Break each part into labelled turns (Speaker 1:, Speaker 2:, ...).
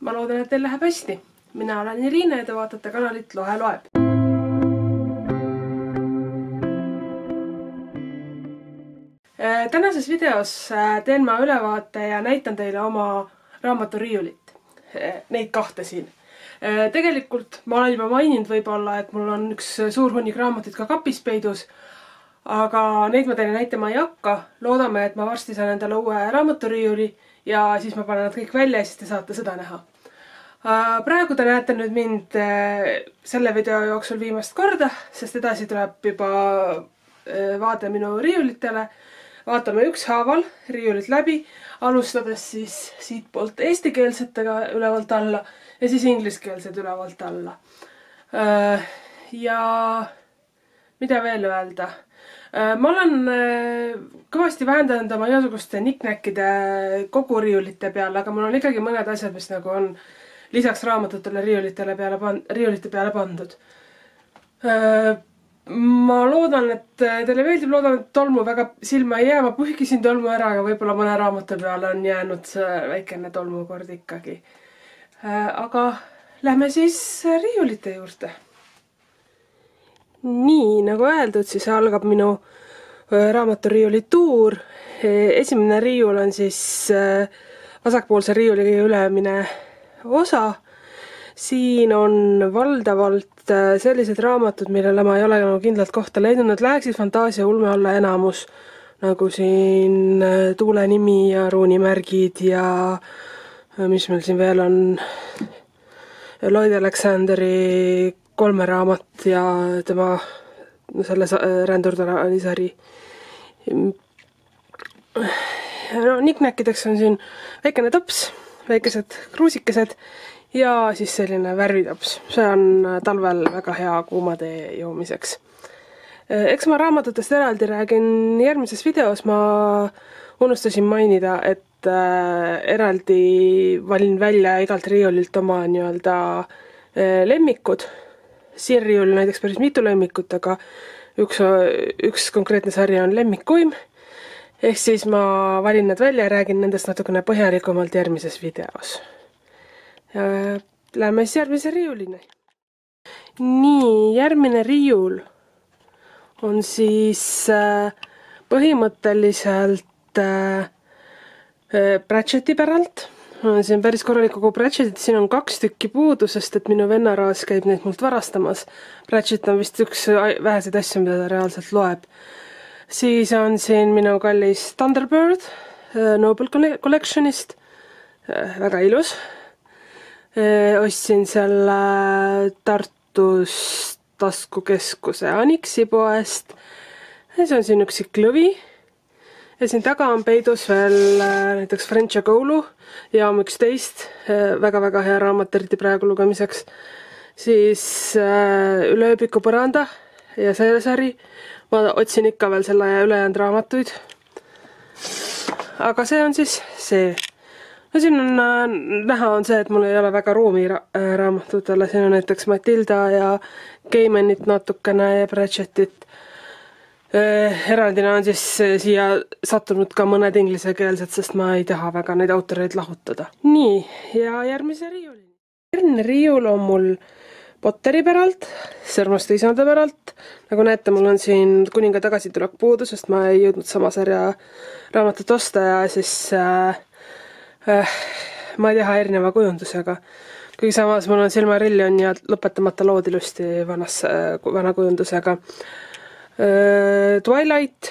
Speaker 1: ma loodan, et teil läheb hästi. Mina olen Irine ja te vaatate kanalit Lohe loeb. Tänases videos teen ma ülevaate ja näitan teile oma raamaturiiulit. Neid kahte siin. Tegelikult ma olen juba maininud võib-olla, et mul on üks suur hunnik raamatuid ka kapis peidus, aga neid ma teile näitama ei hakka. Loodame, et ma varsti saan endale uue raamaturiiuli ja siis ma panen nad kõik välja ja siis te saate seda näha. Praegu te näete nüüd mind selle video jooksul viimast korda, sest edasi tuleb juba vaade minu riiulitele. Vaatame ükshaaval riiulit läbi, alustades siis siit poolt eestikeelsetega ülevalt alla ja siis ingliskeelsed ülevalt alla. Ja mida veel öelda? Ma olen kõvasti vähendanud oma igasuguste niknäkkide kogu riiulite peale, aga mul on ikkagi mõned asjad, mis nagu on lisaks raamatutele riiulite peale pandud. Ma loodan, et teile meeldib, loodan, et tolmu väga silma ei jää. Ma puhkisin tolmu ära, aga võib-olla mõne raamatu peale on jäänud väikene tolmukord ikkagi. Aga lähme siis riiulite juurde. Nii, nagu öeldud, siis algab minu raamaturiiuli tuur. Esimene riiul on siis vasakpoolse riiuli ülemine osa. Siin on valdavalt sellised raamatud, millele ma ei ole kindlalt kohta leidnud. Nad läheksid fantaasia ulme alla enamus, nagu siin Tuule nimi ja ruunimärgid ja mis meil siin veel on, Lloyd Alexanderi 3 raamat ja tema selle rändurdani sari. No, niknäkkideks on siin väikene tops, väikesed kruusikesed ja siis selline värvitops. See on talvel väga hea kuumatee joomiseks. Eks ma raamatutest eraldi räägin järgmises videos. Ma unustasin mainida, et eraldi valin välja igalt riiulilt oma nii-öelda lemmikud. Siin riiul näiteks päris mitu lemmikut, aga üks konkreetne sari on lemmikuim. Ehk siis ma valin nad välja ja räägin nendest natukene põhjalikumalt järgmises videos. Läheme siis järgmise riiulini. Nii, järgmine riiul on siis põhimõtteliselt Pratchetti päralt. Siin on päris korralik kogu Pratchettit, siin on 2 tükki puudu, sest et minu vennaraas käib neid mult varastamas. Pratchett on vist üks väheseid asju, mida ta reaalselt loeb. Siis on siin minu kallis Thunderbird Noble Collectionist. Väga ilus. Ostsin selle Tartus taskukeskuse Aniksi poest. See on siin üksik lõvi. Ja siin taga on peidus veel näiteks French Goulu ja 11. Väga-väga hea raamat, eriti praegu lugemiseks. Siis Üle ööbiku põranda ja selle sari. Ma otsin ikka veel selle ja ülejäänud raamatuid. Aga see on siis see. No siin on näha on see, et mul ei ole väga ruumi raamatutele. Siin on näiteks Matilda ja Gaimanit natukene ja Pratchettit. Eraldina on siis siia sattunud ka mõned inglisekeelsed, sest ma ei taha väga neid autoreid lahutada. Nii, ja järgmise riiuli. Järgmine riiul on mul Potteri päralt, Sõrmuste isanda päralt. Nagu näete, mul on siin Kuninga tagasitulek puudu, sest ma ei jõudnud sama sarja raamatut osta ja siis ma ei teha erineva kujundusega. Kuigi samas mul on Silmarillion ja lõpetamata lood ilusti vana kujundusega. Twilight,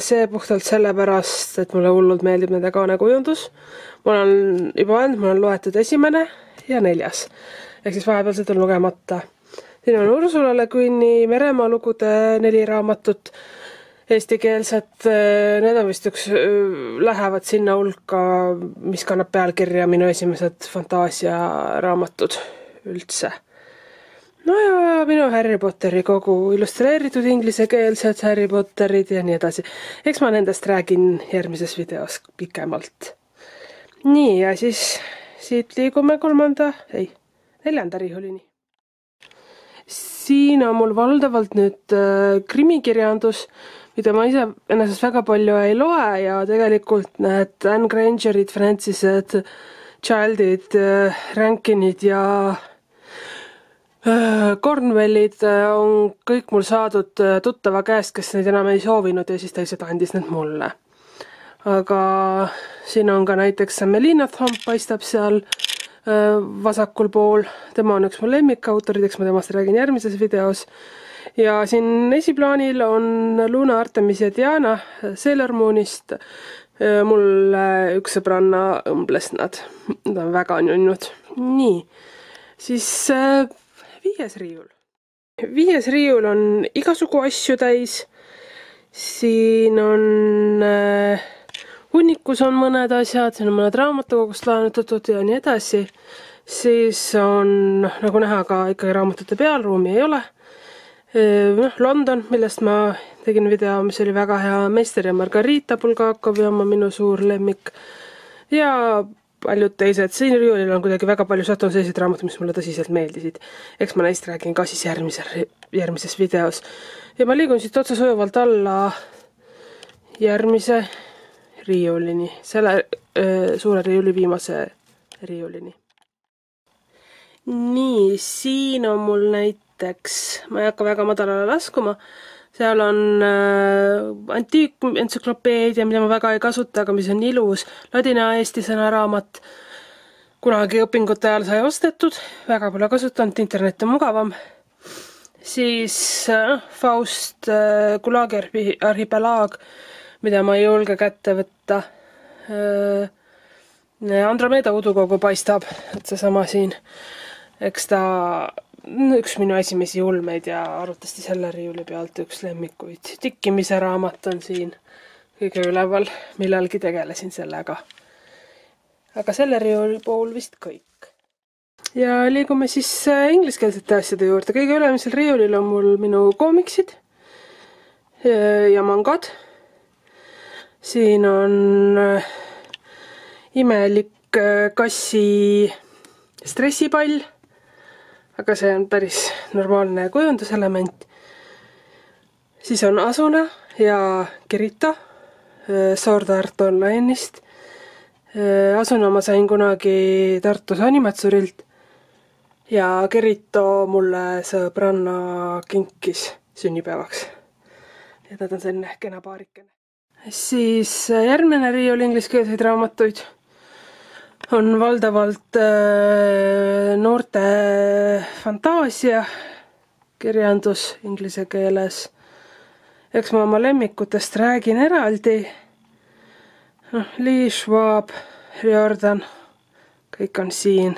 Speaker 1: see puhtalt sellepärast, et mulle hullult meeldib nende kaane kujundus. Mul on juba öelnud, mul on loetud 1. ja 4. Ehk siis vahepealsed on lugemata. Siin on Ursula Le Guini Meremaa lugude 4 raamatut. Eestikeelsed, need on vist lähevad sinna hulka, mis kannab pealkirja minu esimesed fantaasia raamatud üldse. No ja minu Harry Potteri kogu illustreeritud inglisekeelsed Harry Potterid ja nii edasi. Eks ma nendest räägin järgmises videos pikemalt. Nii, ja siis siit liigume 4. riiulini. Siin on mul valdavalt nüüd krimikirjandus, mida ma ise enesest väga palju ei loe ja tegelikult need Anne Grangerid, Francised, Childid, Rankinid ja Cornwellid on kõik mul saadud tuttava käest, kes neid enam ei soovinud ja siis ta lihtsalt andis need mulle. Aga siin on ka näiteks Melina Thomp paistab seal vasakul pool. Tema on üks mu lemmikautorid, eks ma temast räägin järgmises videos. Ja siin esiplaanil on Luna, Artemis ja Diana Sailor Moonist. Mulle üks sõbranna õmbles nad. Nad on väga nunnud. Nii, siis 5. riiul. 5. riiul on igasugu asju täis. Siin on hunnikus on mõned asjad, siin on mõned raamatukogust laenutatud ja nii edasi. Siis on, nagu näha, ka ikkagi raamatute pealruumi ei ole. London, millest ma tegin video, mis oli väga hea. Meister ja Margarita Bulgakovi oma minu suur lemmik. Ja paljud teised. Siin riiulil on kuidagi väga palju sattunud sellised raamatud, mis mulle tõsiselt meeldisid. Eks ma neist räägin ka siis järgmises videos. Ja ma liigun siit otsa sujuvalt alla järgmise riiulini. Selle suure riiuli viimase riiulini. Nii, siin on mul ma ei hakka väga madalale laskuma. Seal on antiikentsüklopeedia, mida ma väga ei kasuta, aga mis on ilus. Ladina-eesti sõnaraamat. Kunagi õpingute ajal sai ostetud. Väga pole kasutanud, internet on mugavam. Siis Faust, Gulagi arhipelaag, mida ma ei julge kätte võtta. Andromeda udukogu paistab, et seesama siin. Eks ta üks minu esimesi ulmeid ja arvatavasti selle riiuli pealt üks lemmikuid. Tikkimise raamat on siin kõige üleval, millalgi tegelesin sellega. Aga selle riiuli pool vist kõik. Ja liigume siis ingliskeelsete asjade juurde. Kõige ülemisel riiulil on mul minu koomiksid ja mangad. Siin on imelik kassi stressipall. Aga see on päris normaalne kujunduselement. Siis on Asuna ja Kirito Sword Art Online'ist. Asuna ma sain kunagi Tartus Animatsurilt ja Kirito mulle sõbranna kinkis sünnipäevaks. Ja nad on selline kena paarikene. Siis järgmine riiul ingliskeelseid raamatuid on valdavalt noorte fantaasia kirjandus inglise keeles. Eks ma oma lemmikutest räägin eraldi. Lee Schwab, Riordan, kõik on siin.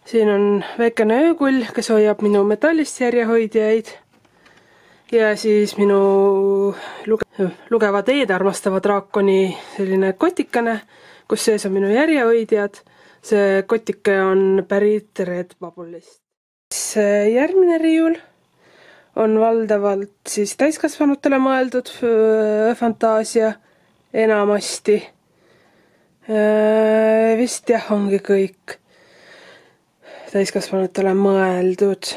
Speaker 1: Siin on väikene öökull, kes hoiab minu metallist järjehoidjaid. Ja siis minu lugeva teed armastava draakoni selline kotikene, kus sees on minu järjehoidjad. See kotike on pärit Redbubble'ist. Järgmine riiul on valdavalt siis täiskasvanutele mõeldud fantaasia enamasti. Vist jah, ongi kõik täiskasvanutele mõeldud.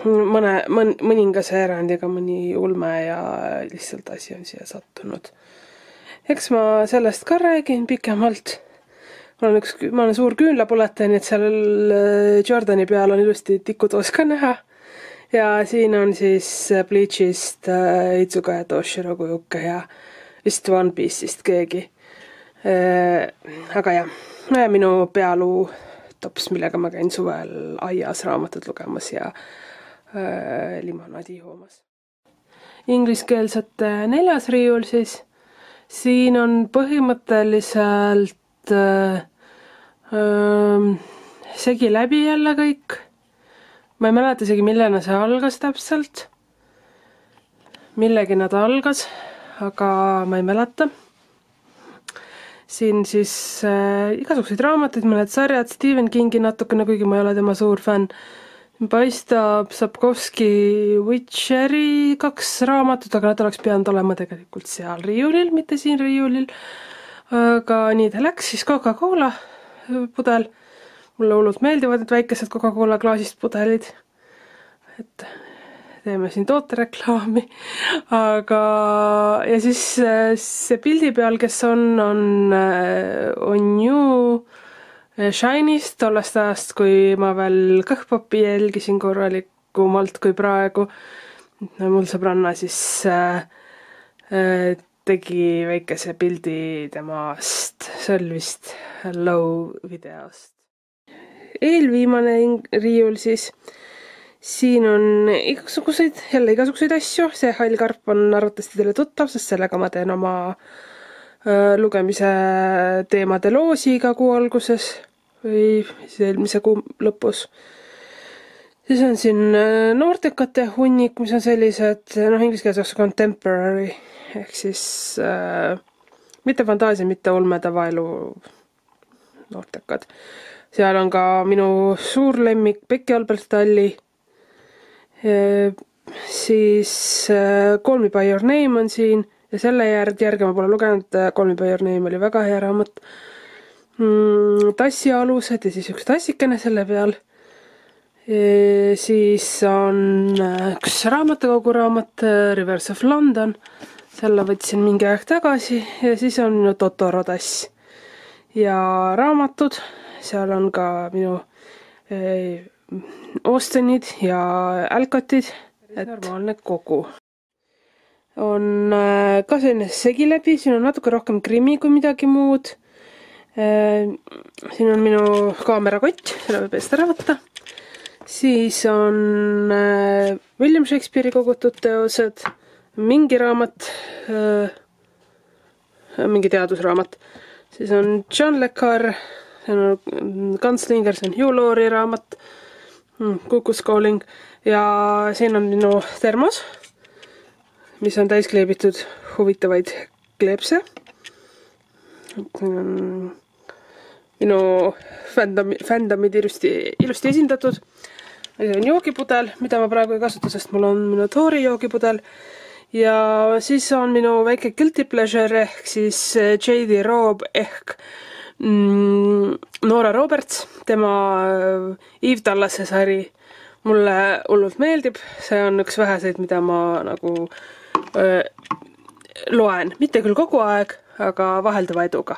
Speaker 1: Mõningase erandiga mõni ulme ja lihtsalt asi on siia sattunud. Eks ma sellest ka räägin pikemalt. Ma olen suur küünlapuletaja, nii et seal Jordani peal on ilusti tikutoos ka näha. Ja siin on siis Bleachist Itsuga ja Toshiro kujuke ja vist One Piece'ist keegi. Aga jah, minu pealuu tops, millega ma käin suvel aias raamatut lugemas ja limonaadi joomas. Ingliskeelsete 4. riiul siis. Siin on põhimõtteliselt segi läbi jälle kõik. Ma ei mäleta isegi, millena see algas täpselt. Millegi nad algas, aga ma ei mäleta. Siin siis igasuguseid raamatuid, mõned sarjad, Stephen Kingi natukene, kuigi ma ei ole tema suur fänn. Paistab Sapkowski Witcheri 2 raamatut, aga nad oleks pidanud olema tegelikult seal riiulil, mitte siin riiulil. Aga nii ta läks, siis Coca-Cola pudel. Mulle hullult meeldivad need väikesed Coca-Cola klaasist pudelid. Et teeme siin tootereklaami. Aga ja siis see pildi peal, kes on New Shine'ist tollest ajast, kui ma veel kõhpopi jälgisin korralikumalt kui praegu. Mul sõbranna siis tegi väikese pildi temast, see oli vist Hello videost. Eelviimane riiul siis, siin on igasuguseid asju, see hall karp on arvatavasti teile tuttav, sest sellega ma teen oma lugemise teemade loosi iga kuu alguses või eelmise kuu lõpus. Siis on siin noortekate hunnik, mis on sellised, inglise keeles contemporary, ehk siis mitte fantaasia, mitte olmedavaelu noortekad. Seal on ka minu suur lemmik Becky Albertalli, siis Call Me By Your Name on siin ja selle järgi ma pole lugenud, Call Me By Your Name oli väga hea raamat. Tassi alused ja siis üks tassikene selle peal. Siis on üks raamatukogu raamat Rivers of London, selle võtsin mingi aeg tagasi ja siis on minu Totoro tass ja raamatud, seal on ka minu Austenid ja Alcottid, et normaalne kogu. On ka selline segi läbi, siin on natuke rohkem krimi kui midagi muud. Siin on minu kaamerakott, selle võib eest ära võtta. Siis on William Shakespeare'i kogutud teosed, mingi raamat, mingi teadusraamat. Siis on John Le Carre, see on Gunslinger, see on Hugh Laurie raamat, Cuckoo's Calling ja siin on minu termos, mis on täis kleebitud huvitavaid kleepse. Minu fändamid ilusti esindatud. See on joogipudel, mida ma praegu ei kasuta, sest mul on minu Tori joogipudel. Ja siis on minu väike guilty pleasure ehk siis J.D. Robb ehk Nora Roberts, tema Eve Tallase sari mulle hullult meeldib. See on üks väheseid, mida ma nagu loen. Mitte küll kogu aeg, aga vahelduva eduga.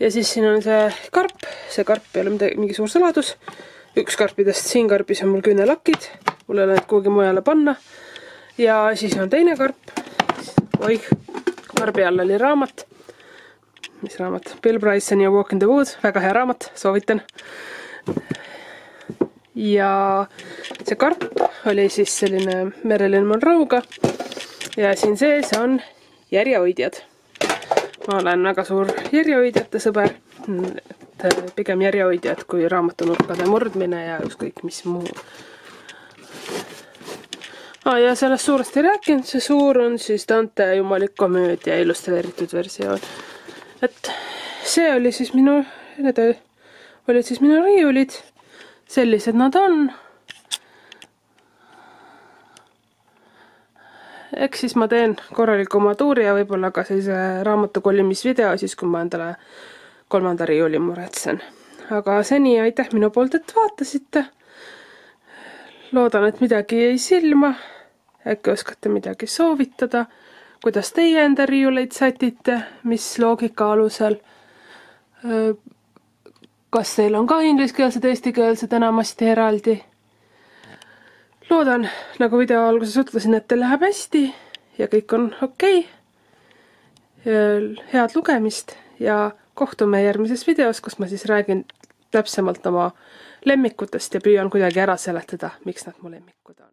Speaker 1: Ja siis siin on see karp ei ole mingi suur saladus. Üks karpidest, siin karpis on mul küünelakid, mul ei ole need kuhugi mujale panna. Ja siis on teine karp. Oih, karbi all oli raamat. Mis raamat? Bill Bryson ja Walk in the Woods, väga hea raamat, soovitan. Ja see karp oli siis selline Marilyn Monroe'ga. Ja siin sees on järjehoidjad. Ma olen väga suur järjehoidjate sõber, pigem järjehoidjad kui raamatunurkade murdmine ja ükskõik mis muu. Ja sellest suurest ei rääkinud, see suur on siis Dante jumalik komöödia illustreeritud versioon. Et see oli siis need olid siis minu riiulid, sellised nad on. Eks siis ma teen korraliku oma tuuri ja võib-olla ka sellise raamatu kolimisvideo siis, kui ma endale 3. riiuli muretsen. Aga seni aitäh minu poolt, et vaatasite. Loodan, et midagi jäi silma. Äkki oskate midagi soovitada. Kuidas teie enda riiuleid sätite, mis loogika alusel. Kas teil on ka ingliskeelsed, eestikeelsed enamasti eraldi? Loodan, nagu video alguses ütlesin, et teil läheb hästi ja kõik on okei. Head lugemist ja kohtume järgmises videos, kus ma siis räägin täpsemalt oma lemmikutest ja püüan kuidagi ära seletada, miks nad mu lemmikud on.